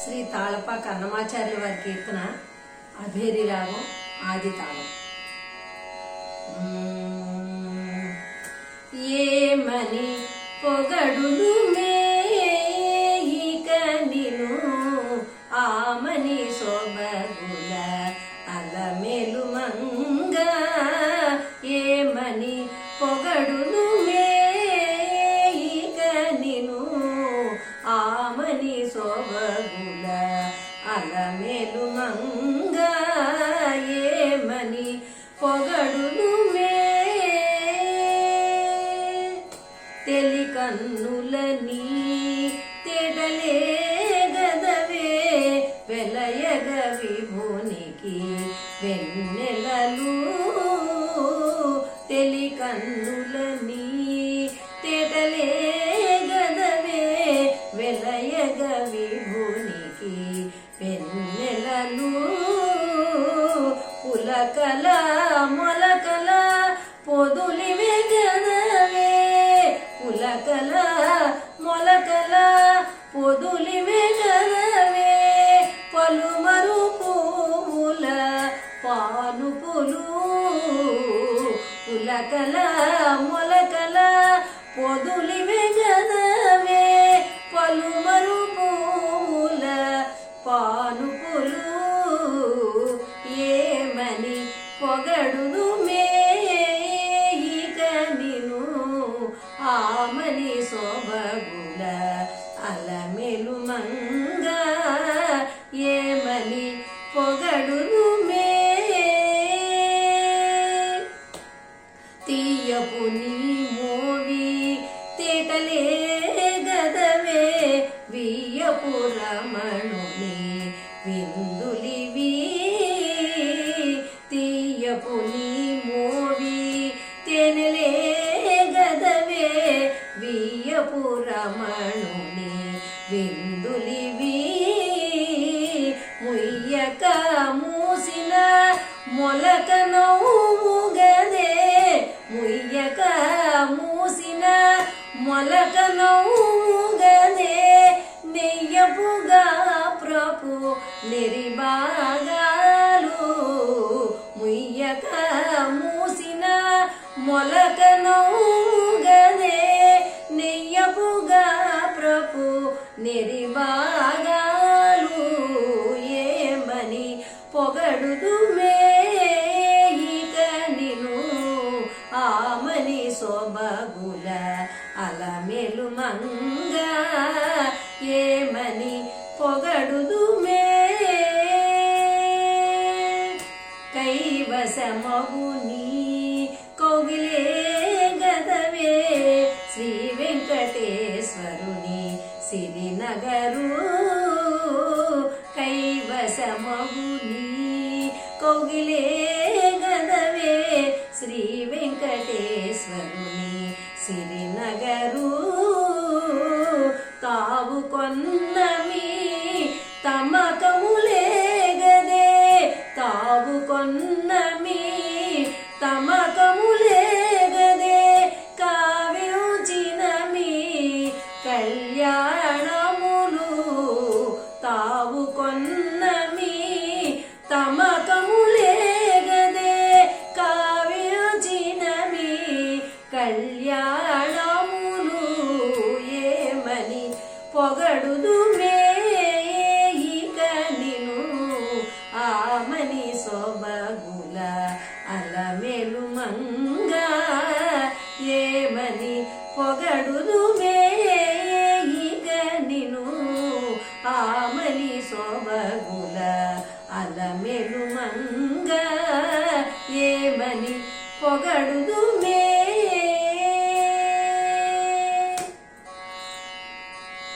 శ్రీ తాళపాక అన్నమాచార్యుల వారి కీర్తన అభేరి రాగం ఆది తాళం. ఏమని పొగడును మేయిక నిను ఆమని శోభగుల అలమేలు మంగ. ఏమని పొగడును మేయిక నిను ఆమని శోభగుల అలమేలు మంగ. ఏమని పొగడును తెలి కన్నులని తెడలే గదవే వెలయగ విభునికి వెన్నెలలు. తెలి కన్నులని తెడలే గదవే వెలయగ విభునికి వెన్నెలలు. పులకల మొలకల పొదులివే గదవే పులకల మొలకల పొదులివే గదవే పలుమరు పువ్వుల పానుపులు. పులకల మొలకల పొదులివే గదవే పలుమరు పువ్వుల పానుపులు. ఏమని పొగడును మేయిక నిను ఆమని శోభగుల అలమేలు మంగ. ఏమని పొగడును తీయపు నీ మోవి తేటలే గదవే వియ్యపు రమణుని విందులివి. తీయపు నీ మోవి తేనెలే గదవే వియ్యపు రమణుని విందులివి. ముయ్యక మూసిన మొలక నవ్వు గదే ముయ్యక మూసిన మొలక నవ్వు గదే నెయ్యపుగా ప్రభు నిరిబాగాలు. ముయ్యక మూసిన మొలక నవ్వు గదే నెయ్యపుగా ప్రభు నిరిబాగాలు. ఏమని పొగడుదు మేయిక నిను ఆమని శోభగుల అలమేలు మంగ. ఏమని పొగడుదు కైవసమగుని కౌగిలే గదవే శ్రీ వెంకటేశ్వరుని సిరినగరు. కైవసమగుని కౌగిలే గదవే శ్రీ వెంకటేశ్వరుని సిరినగరు. తావు కొన్నమి తమకములే గదే తావు కొన్నమి తమకములే గదే కావ్యోచినమి కళ్యాణములు. తావు కొన్నమి తమకములే గదే కావ్యోచినమి కళ్యాణములు. ఏమని పొగడుదు మేయిక నిను ఆమని శోభగుల అలమేలు మంగ. ఏమని పొగడుదు మేయిక నిను ఆమని శోభగుల అలమేలు మంగ. ఏమని పొగడుదు